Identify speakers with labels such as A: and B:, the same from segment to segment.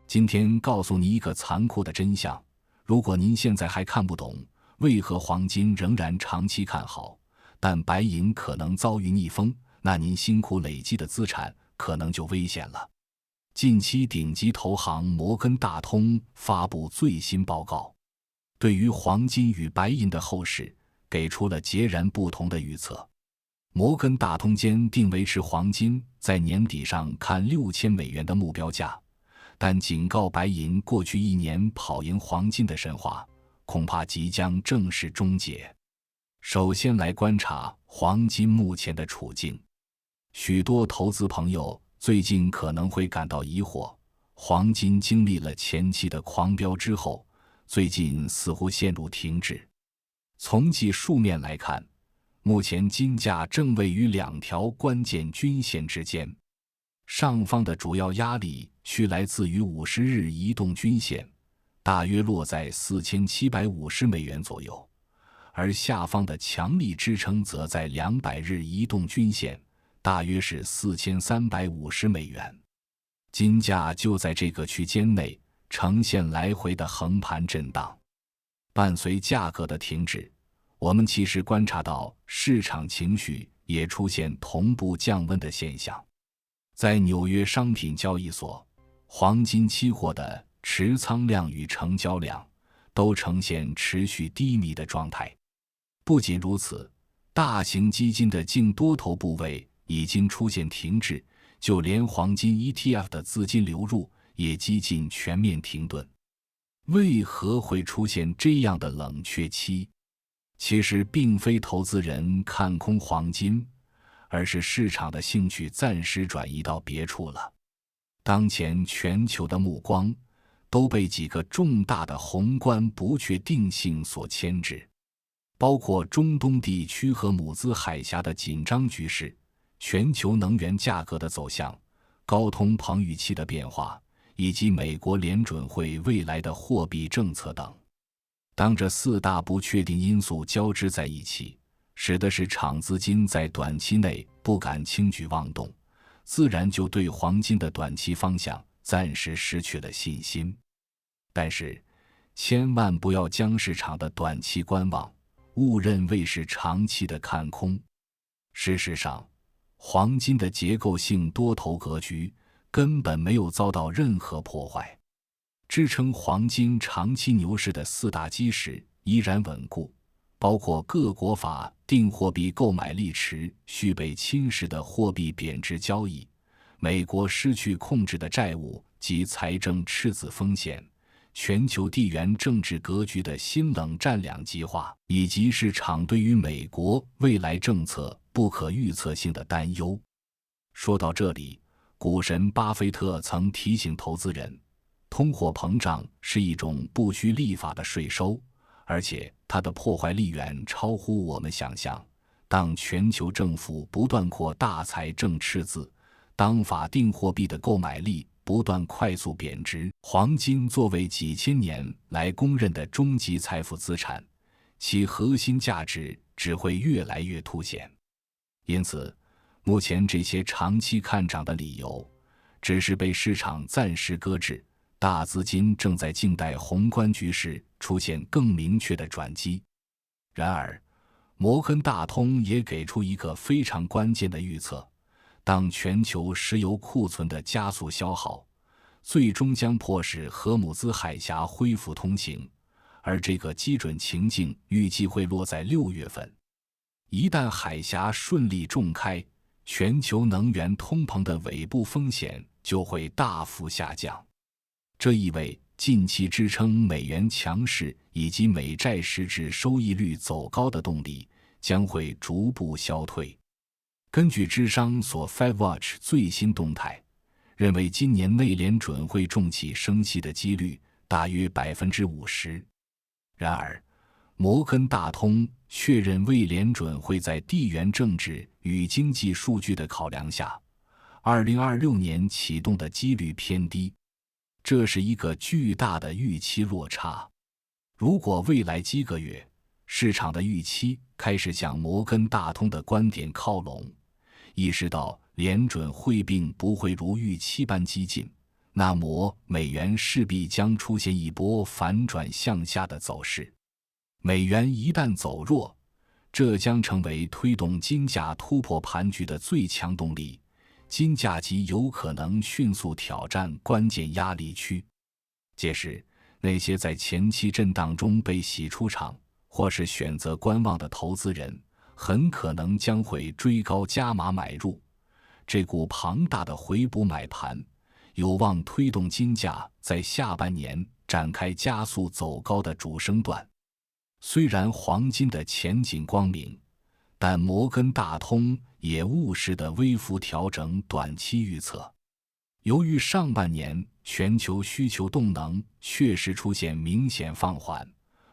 A: 今天告诉你一个残酷的真相，如果您现在还看不懂为何黄金仍然长期看好，但白银可能遭遇逆风，那您辛苦累积的资产可能就危险了。近期顶级投行摩根大通发布最新报告，对于黄金与白银的后市给出了截然不同的预测。摩根大通坚定维持黄金在年底上看$6000的目标价，但警告白银过去1年跑赢黄金的神话恐怕即将正式终结。首先来观察黄金目前的处境。许多投资朋友最近可能会感到疑惑，黄金经历了前期的狂飙之后，最近似乎陷入停滞。从技术面来看，目前金价正位于2条关键均线之间，上方的主要压力区来自于50日移动均线，大约落在$4750左右，而下方的强力支撑则在200日移动均线，大约是$4350。金价就在这个区间内呈现来回的横盘震荡。伴随价格的停滞，我们其实观察到市场情绪也出现同步降温的现象。在纽约商品交易所，黄金期货的持仓量与成交量都呈现持续低迷的状态。不仅如此，大型基金的净多头部位已经出现停滞，就连黄金 ETF 的资金流入也几近全面停顿。为何会出现这样的冷却期？其实并非投资人看空黄金，而是市场的兴趣暂时转移到别处了。当前全球的目光都被几个重大的宏观不确定性所牵制，包括中东地区和姆兹海峡的紧张局势、全球能源价格的走向、高通膨预期的变化，以及美国联准会未来的货币政策等。当这4大不确定因素交织在一起，使得市场资金在短期内不敢轻举妄动，自然就对黄金的短期方向暂时失去了信心。但是千万不要将市场的短期观望误认为是长期的看空。事实上，黄金的结构性多头格局根本没有遭到任何破坏。支撑黄金长期牛市的4大基石依然稳固，包括各国法定货币购买力持续被侵蚀的货币贬值交易，美国失去控制的债务及财政赤字风险，全球地缘政治格局的新冷战2极化，以及市场对于美国未来政策不可预测性的担忧。说到这里，股神巴菲特曾提醒投资人，通货膨胀是一种不需立法的税收，而且它的破坏力远超乎我们想象。当全球政府不断扩大财政赤字，当法定货币的购买力不断快速贬值，黄金作为几千年来公认的终极财富资产，其核心价值只会越来越凸显。因此，目前这些长期看涨的理由只是被市场暂时搁置，大资金正在静待宏观局势出现更明确的转机。然而，摩根大通也给出一个非常关键的预测，当全球石油库存的加速消耗最终将迫使荷姆兹海峡恢复通行，而这个基准情境预计会落在6月份。一旦海峡顺利重开，全球能源通膨的尾部风险就会大幅下降。这意味近期支撑美元强势以及美债实质收益率走高的动力将会逐步消退。根据智商所 FedWatch 最新动态，认为今年内联准会重启升息的几率大约 50%。 然而，摩根大通确认为联准会在地缘政治与经济数据的考量下，2026年启动的几率偏低。这是一个巨大的预期落差。如果未来几个月市场的预期开始向摩根大通的观点靠拢，意识到联准会并不会如预期般激进，那么美元势必将出现一波反转向下的走势。美元一旦走弱，这将成为推动金价突破盘局的最强动力，金价极有可能迅速挑战关键压力区。届时，那些在前期震荡中被洗出场或是选择观望的投资人，很可能将会追高加码买入。这股庞大的回补买盘有望推动金价在下半年展开加速走高的主升段。虽然黄金的前景光明，但摩根大通也务实地微幅调整短期预测。由于上半年全球需求动能确实出现明显放缓，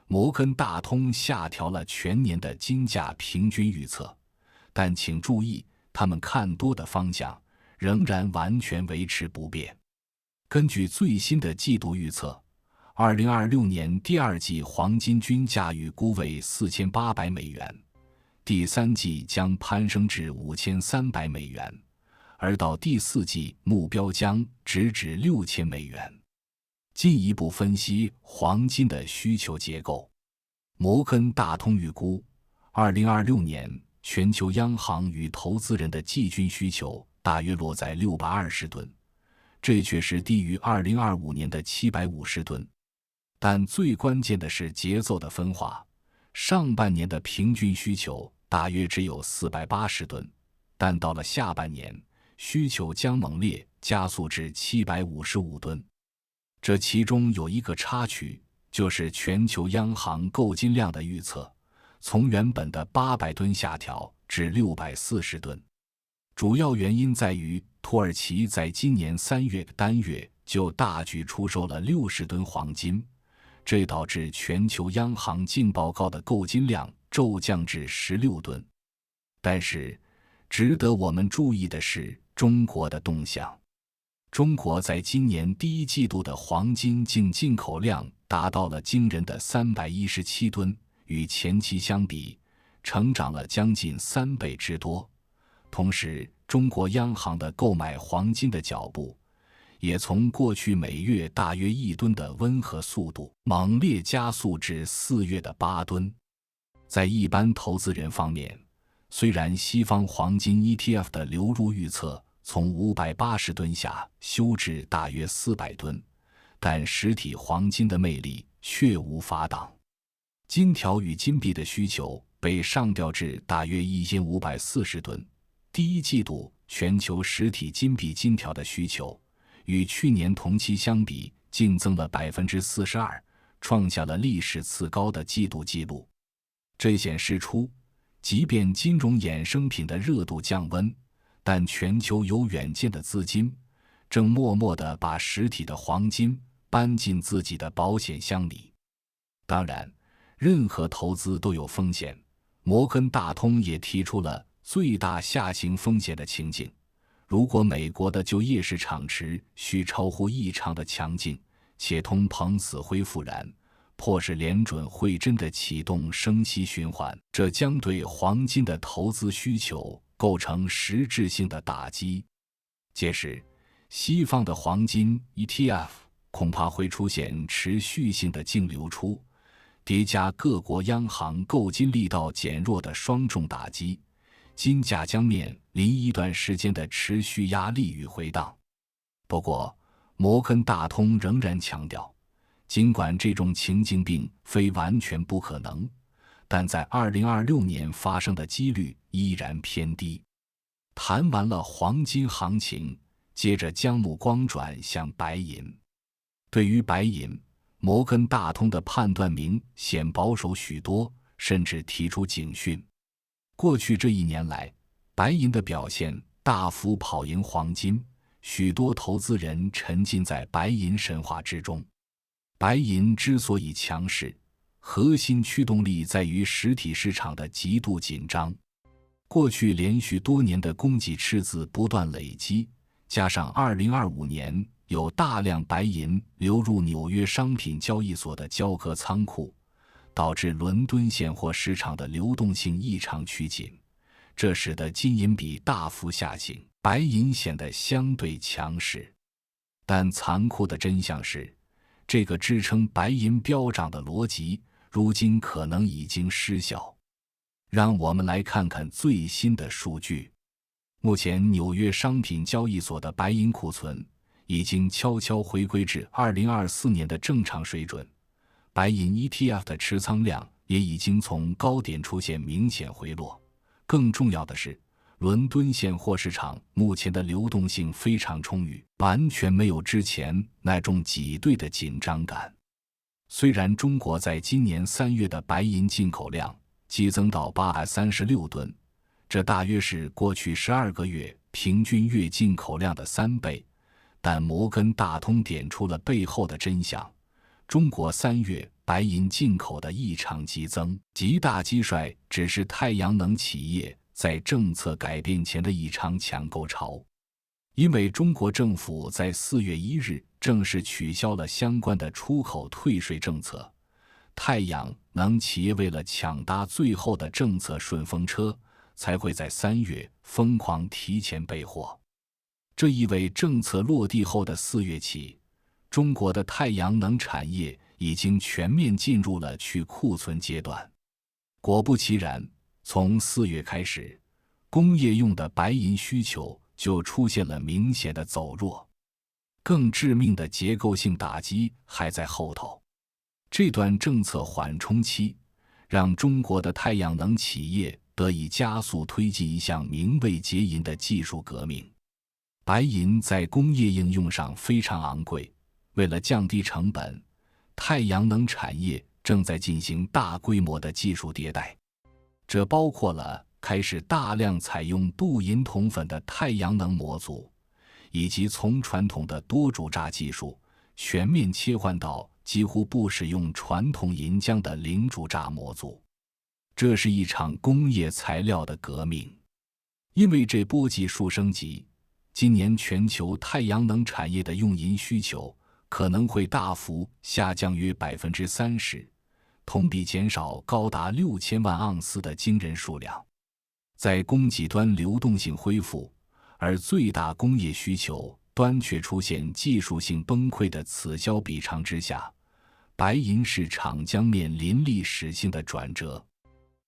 A: 摩根大通下调了全年的金价平均预测，但请注意，他们看多的方向仍然完全维持不变。根据最新的季度预测，2026年第二季黄金均价预估为4800美元，第三季将攀升至5300美元，而到第四季目标将直指6000美元。进一步分析黄金的需求结构，摩根大通预估2026年全球央行与投资人的季均需求大约落在620吨，这却是低于2025年的750吨。但最关键的是节奏的分化，上半年的平均需求大约只有480吨，但到了下半年，需求将猛烈加速至755吨。这其中有一个插曲，就是全球央行购金量的预测，从原本的800吨下调至640吨。主要原因在于土耳其在今年3月单月就大举出售了60吨黄金，这导致全球央行净报告的购金量骤降至16吨。但是，值得我们注意的是中国的动向。中国在今年第一季度的黄金净进口量达到了惊人的317吨，与前期相比，成长了将近3倍之多。同时，中国央行的购买黄金的脚步，也从过去每月大约1吨的温和速度，猛烈加速至4月的8吨。在一般投资人方面，虽然西方黄金 ETF 的流入预测从580吨下修至大约400吨，但实体黄金的魅力却无法挡。金条与金币的需求被上调至大约1540吨。第一季度全球实体金币金条的需求与去年同期相比净增了 42%， 创下了历史次高的季度纪录。这显示出，即便金融衍生品的热度降温，但全球有远见的资金正默默地把实体的黄金搬进自己的保险箱里。当然，任何投资都有风险，摩根大通也提出了最大下行风险的情境，如果美国的就业市场持续超乎异常的强劲，且通膨死灰复燃，迫使联准会真的启动升息循环，这将对黄金的投资需求构成实质性的打击。届时，西方的黄金 ETF 恐怕会出现持续性的净流出，叠加各国央行购金力道减弱的双重打击，金价将面临一段时间的持续压力与回荡。不过，摩根大通仍然强调，尽管这种情境并非完全不可能，但在2026年发生的几率依然偏低。谈完了黄金行情，接着将目光转向白银。对于白银，摩根大通的判断明显保守许多，甚至提出警讯。过去这1年来，白银的表现大幅跑赢黄金，许多投资人沉浸在白银神话之中。白银之所以强势，核心驱动力在于实体市场的极度紧张。过去连续多年的供给赤字不断累积，加上2025年有大量白银流入纽约商品交易所的交割仓库，导致伦敦现货市场的流动性异常趋紧，这使得金银比大幅下行，白银显得相对强势。但残酷的真相是，这个支撑白银飙涨的逻辑，如今可能已经失效。让我们来看看最新的数据。目前纽约商品交易所的白银库存已经悄悄回归至2024年的正常水准，白银 ETF 的持仓量也已经从高点出现明显回落。更重要的是，伦敦现货市场目前的流动性非常充裕，完全没有之前那种挤兑的紧张感。虽然中国在今年3月的白银进口量激增到836吨，这大约是过去12个月平均月进口量的3倍，但摩根大通点出了背后的真相：中国3月白银进口的异常激增，极大击衰只是太阳能企业在政策改变前的一场抢购潮。因为中国政府在4月1日正式取消了相关的出口退税政策，太阳能企业为了抢搭最后的政策顺风车，才会在3月疯狂提前备货。这意味政策落地后的4月起，中国的太阳能产业已经全面进入了去库存阶段。果不其然，从4月开始，工业用的白银需求就出现了明显的走弱。更致命的结构性打击还在后头。这段政策缓冲期让中国的太阳能企业得以加速推进一项名为结银的技术革命。白银在工业应用上非常昂贵，为了降低成本，太阳能产业正在进行大规模的技术迭代。这包括了开始大量采用镀银铜粉的太阳能模组，以及从传统的多主栅技术全面切换到几乎不使用传统银浆的零主栅模组。这是一场工业材料的革命。因为这波技术升级，今年全球太阳能产业的用银需求可能会大幅下降约 30%， 同比减少高达6000万盎司的惊人数量。在供给端流动性恢复，而最大工业需求端却出现技术性崩溃的此消彼长之下，白银市场将面临历史性的转折。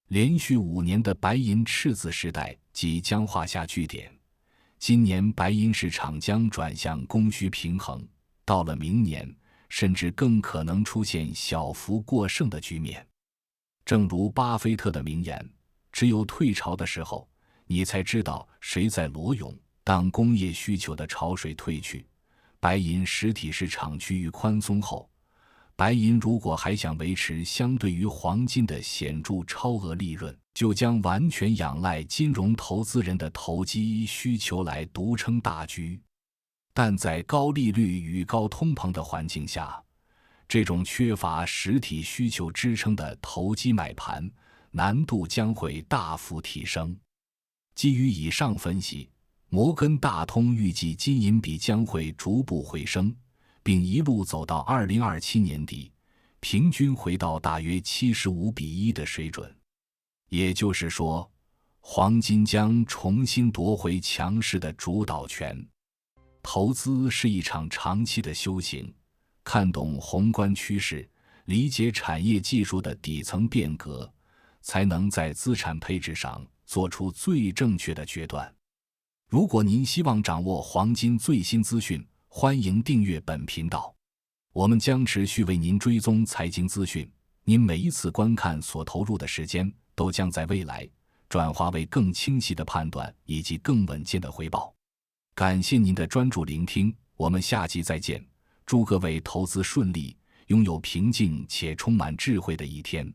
A: 连续5年的白银赤字时代即将画下句点，今年白银市场将转向供需平衡，到了明年甚至更可能出现小幅过剩的局面。正如巴菲特的名言，只有退潮的时候，你才知道谁在裸泳。当工业需求的潮水退去，白银实体市场趋于宽松后，白银如果还想维持相对于黄金的显著超额利润，就将完全仰赖金融投资人的投机需求来独撑大局。但在高利率与高通膨的环境下，这种缺乏实体需求支撑的投机买盘难度将会大幅提升。基于以上分析，摩根大通预计金银比将会逐步回升，并一路走到2027年底，平均回到大约75:1的水准。也就是说，黄金将重新夺回强势的主导权。投资是一场长期的修行，看懂宏观趋势，理解产业技术的底层变革，才能在资产配置上做出最正确的决断。如果您希望掌握黄金最新资讯，欢迎订阅本频道。我们将持续为您追踪财经资讯，您每一次观看所投入的时间，都将在未来转化为更清晰的判断以及更稳健的回报。感谢您的专注聆听，我们下期再见。祝各位投资顺利，拥有平静且充满智慧的一天。